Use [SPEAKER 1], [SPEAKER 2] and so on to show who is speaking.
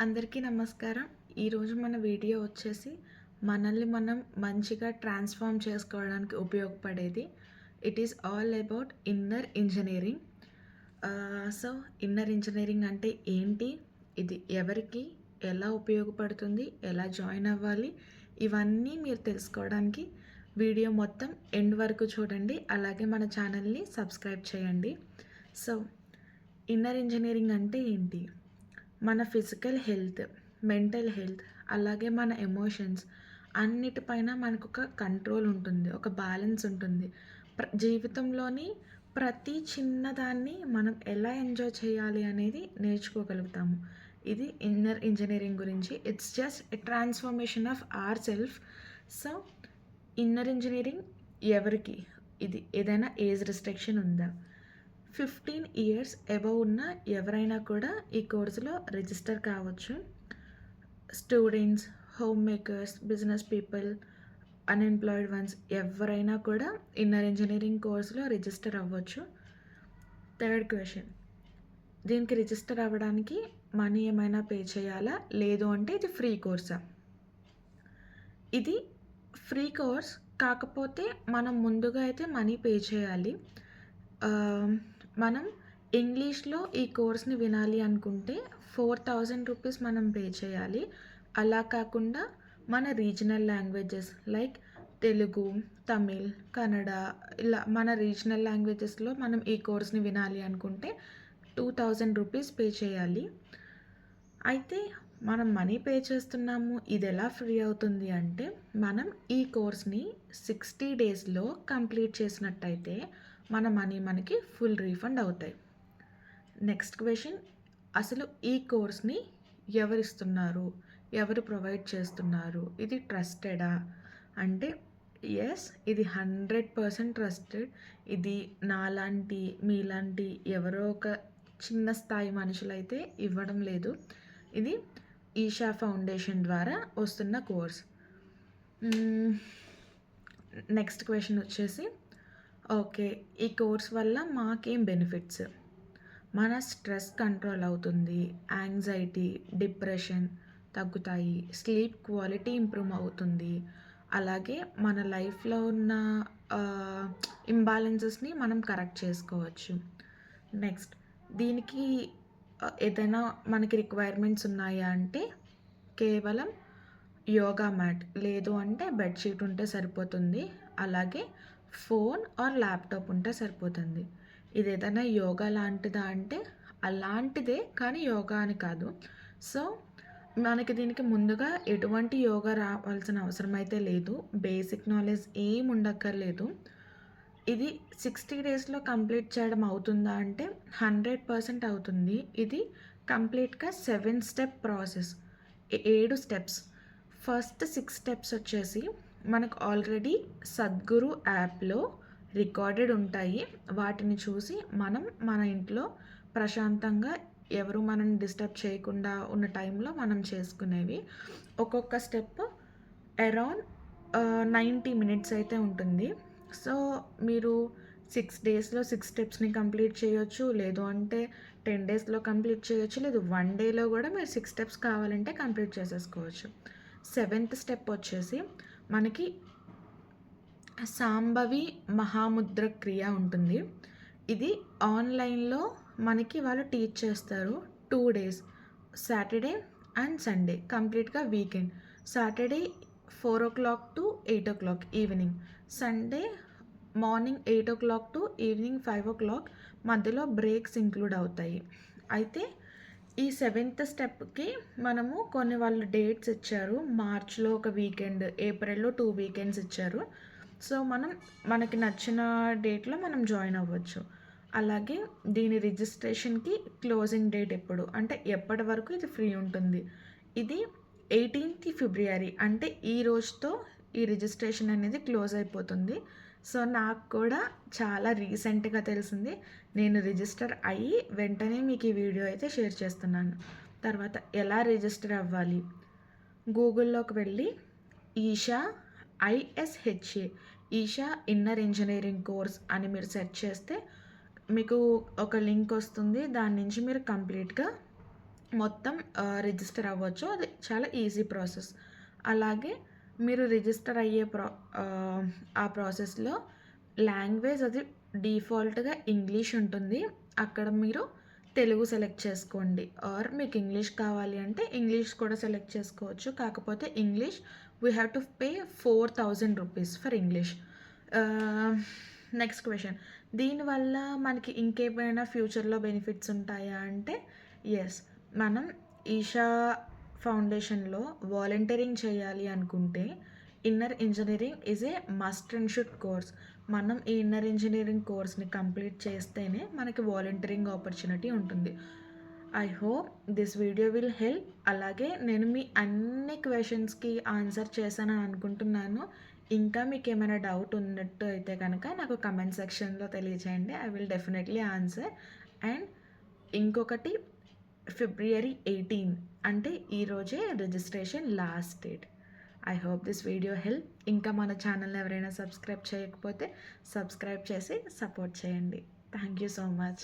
[SPEAKER 1] అందరికీ నమస్కారం. ఈరోజు మన వీడియో వచ్చేసి మనల్ని మనం మంచిగా ట్రాన్స్ఫార్మ్ చేసుకోవడానికి ఉపయోగపడేది. It is all about inner engineering. So inner engineering అంటే ఏంటి? ఇది ఎవరికి ఎలా ఉపయోగపడుతుంది? ఎలా జాయిన్ అవ్వాలి? ఇవన్నీ మీరు తెలుసుకోవడానికి వీడియో మొత్తం ఎండ్ వరకు చూడండి. అలాగే మన ఛానల్ని సబ్స్క్రైబ్ చేయండి. సో ఇన్నర్ ఇంజనీరింగ్ అంటే ఏంటి? మన ఫిజికల్ హెల్త్, మెంటల్ హెల్త్, అలాగే మన ఎమోషన్స్ అన్నిటిపైన మనకొక కంట్రోల్ ఉంటుంది. ఒక బ్యాలెన్స్ ఉంటుంది. జీవితంలోని ప్రతి చిన్నదాన్ని మనం ఎలా ఎంజాయ్ చేయాలి అనేది నేర్చుకోగలుగుతాము. ఇది ఇన్నర్ ఇంజనీరింగ్ గురించి. It's just a transformation of our self. So inner engineering ఎవరికి? ఇది ఏదైనా ఏజ్ రిస్ట్రిక్షన్ ఉందా? 15 ఇయర్స్ అబవ్ ఉన్న ఎవరైనా కూడా ఈ కోర్సులో రిజిస్టర్ కావచ్చు. Students, home makers, business people, unemployed once ఎవరైనా కూడా ఇన్నర్ ఇంజనీరింగ్ కోర్సులో రిజిస్టర్ అవ్వచ్చు. థర్డ్ క్వశ్చన్, దీనికి రిజిస్టర్ అవ్వడానికి మనీ ఏమైనా పే చేయాలా? లేదు అంటే ఇది ఫ్రీ కోర్సా? ఇది ఫ్రీ కోర్స్, కాకపోతే మనం ముందుగా అయితే మనీ పే చేయాలి. మనం ఇంగ్లీష్లో ఈ కోర్స్ని వినాలి అనుకుంటే 4000 రూపీస్ మనం పే చేయాలి. అలా కాకుండా మన regional languages like Telugu, Tamil, Kannada, ఇలా మన రీజనల్ లాంగ్వేజెస్లో మనం ఈ కోర్స్ని వినాలి అనుకుంటే 2000 రూపీస్ పే చేయాలి. అయితే మనం మనీ పే చేస్తున్నాము, ఇది ఎలా ఫ్రీ అవుతుంది అంటే, మనం ఈ కోర్స్ని 60 డేస్లో కంప్లీట్ చేసినట్టయితే మన మనీ మనకి ఫుల్ రీఫండ్ అవుతాయి. నెక్స్ట్ క్వశ్చన్, అసలు ఈ కోర్స్ని ఎవరిస్తున్నారు? ఎవరు ప్రొవైడ్ చేస్తున్నారు? ఇది ట్రస్టెడా అంటే ఎస్, ఇది 100% ట్రస్టెడ్. ఇది నాలాంటి మీలాంటి ఎవరో ఒక చిన్న స్థాయి మనుషులైతే ఇవ్వడం లేదు. ఇది ఈషా ఫౌండేషన్ ద్వారా వస్తున్న కోర్స్. నెక్స్ట్ క్వశ్చన్ వచ్చేసి, ఓకే, ఈ కోర్స్ వల్ల మాకేం బెనిఫిట్స్? మన స్ట్రెస్ కంట్రోల్ అవుతుంది, యాంగ్జైటీ, డిప్రెషన్ తగ్గుతాయి, స్లీప్ క్వాలిటీ ఇంప్రూవ్ అవుతుంది, అలాగే మన లైఫ్లో ఉన్న ఇంబ్యాలెన్సెస్ని మనం కరెక్ట్ చేసుకోవచ్చు. నెక్స్ట్, దీనికి ఏదైనా మనకి రిక్వైర్మెంట్స్ ఉన్నాయా అంటే కేవలం యోగా మ్యాట్, లేదు అంటే బెడ్షీట్ ఉంటే సరిపోతుంది, అలాగే ఫోన్ ఆర్ ల్యాప్టాప్ ఉంటే సరిపోతుంది. ఇది ఏదైనా యోగా లాంటిదా అంటే అలాంటిదే, కానీ యోగా అని కాదు. సో మనకి దీనికి ముందుగా ఎటువంటి యోగా రావాల్సిన అవసరం అయితే లేదు. బేసిక్ నాలెడ్జ్ ఏం ఉండక్కర్లేదు. ఇది 60 డేస్లో కంప్లీట్ చేయడం అవుతుందా అంటే 100% అవుతుంది. ఇది కంప్లీట్గా 7 step process, 7 steps. First 6 steps వచ్చేసి మనకు ఆల్రెడీ సద్గురు యాప్లో రికార్డెడ్ ఉంటాయి. వాటిని చూసి మనం మన ఇంట్లో ప్రశాంతంగా ఎవరు మనల్ని డిస్టర్బ్ చేయకుండా ఉన్న టైంలో మనం చేసుకునేవి. ఒక్కొక్క స్టెప్ అరౌండ్ 90 మినిట్స్ అయితే ఉంటుంది. సో మీరు 6 డేస్లో 6 స్టెప్స్ని కంప్లీట్ చేయొచ్చు, లేదు అంటే 10 డేస్లో కంప్లీట్ చేయొచ్చు, లేదు 1 డేలో కూడా మీరు 6 స్టెప్స్ కావాలంటే కంప్లీట్ చేసేసుకోవచ్చు. 7th స్టెప్ వచ్చేసి మనకి సాంబవి మహాముద్ర క్రియ ఉంటుంది. ఇది ఆన్లైన్లో మనకి వాళ్ళు టీచ్ చేస్తారు. 2 డేస్, సాటర్డే అండ్ సండే, కంప్లీట్గా weekend. Saturday 4 o'clock to 8 o'clock evening, Sunday morning 8 o'clock to evening 5 o'clock, మధ్యలో బ్రేక్స్ ఇంక్లూడ్ అవుతాయి. అయితే ఈ 7th స్టెప్కి మనము కొన్ని వాళ్ళు డేట్స్ ఇచ్చారు. మార్చ్లో ఒక వీకెండ్, ఏప్రిల్లో 2 వీకెండ్స్ ఇచ్చారు. సో మనకి నచ్చిన డేట్లో మనం జాయిన్ అవ్వచ్చు. అలాగే దీని రిజిస్ట్రేషన్కి క్లోజింగ్ డేట్ ఎప్పుడు అంటే ఎప్పటి వరకు ఇది ఫ్రీ ఉంటుంది? ఇది 18th ఫిబ్రవరి, అంటే ఈ రోజుతో ఈ రిజిస్ట్రేషన్ అనేది క్లోజ్ అయిపోతుంది. సో నాకు కూడా చాలా రీసెంట్గా తెలిసింది. నేను రిజిస్టర్ అయ్యి వెంటనే మీకు ఈ వీడియో అయితే షేర్ చేస్తున్నాను. తర్వాత ఎలా రిజిస్టర్ అవ్వాలి? గూగుల్లోకి వెళ్ళి Isha ISHA, Isha inner engineering course అని మీరు సెర్చ్ చేస్తే మీకు ఒక లింక్ వస్తుంది. దాని నుంచి మీరు కంప్లీట్గా మొత్తం రిజిస్టర్ అవ్వచ్చు. అది చాలా ఈజీ ప్రాసెస్. అలాగే మీరు రిజిస్టర్ అయ్యే ఆ ప్రాసెస్‌లో లాంగ్వేజ్ అది డిఫాల్ట్‌గా ఇంగ్లీష్ ఉంటుంది. అక్కడ మీరు తెలుగు సెలెక్ట్ చేసుకోండి. ఆర్ మీకు ఇంగ్లీష్ కావాలి అంటే ఇంగ్లీష్ కూడా సెలెక్ట్ చేసుకోవచ్చు. కాకపోతే English we have to pay 4000 rupees for English. Next question. దీనివల్ల మనకి ఇంకేమైనా ఫ్యూచర్‌లో బెనిఫిట్స్ ఉంటాయా అంటే యెస్. మనం ఈషా ఫౌండేషన్‌లో వాలంటీరింగ్ చేయాలి అనుకుంటే inner engineering is a must and should course. మనం ఈ ఇన్నర్ ఇంజినీరింగ్ కోర్స్‌ని కంప్లీట్ చేస్తేనే మనకి వాలంటీరింగ్ ఆపర్చునిటీ ఉంటుంది. I hope this video will help. అలాగే నేను మీ అన్ని క్వెషన్స్‌కి ఆన్సర్ చేశానని అనుకుంటున్నాను. ఇంకా మీకేమైనా డౌట్ ఉన్నట్టు అయితే కనుక నాకు కమెంట్ సెక్షన్‌లో తెలియజేయండి. I will definitely answer. And ఇంకొకటి ఫిబ్రవరి 18 అంటే ఈరోజే registration last date. I hope this video help. ఇంకా మన ఛానల్ని ఎవరైనా సబ్స్క్రైబ్ చేయకపోతే సబ్స్క్రైబ్ చేసి సపోర్ట్ చేయండి. Thank you so much.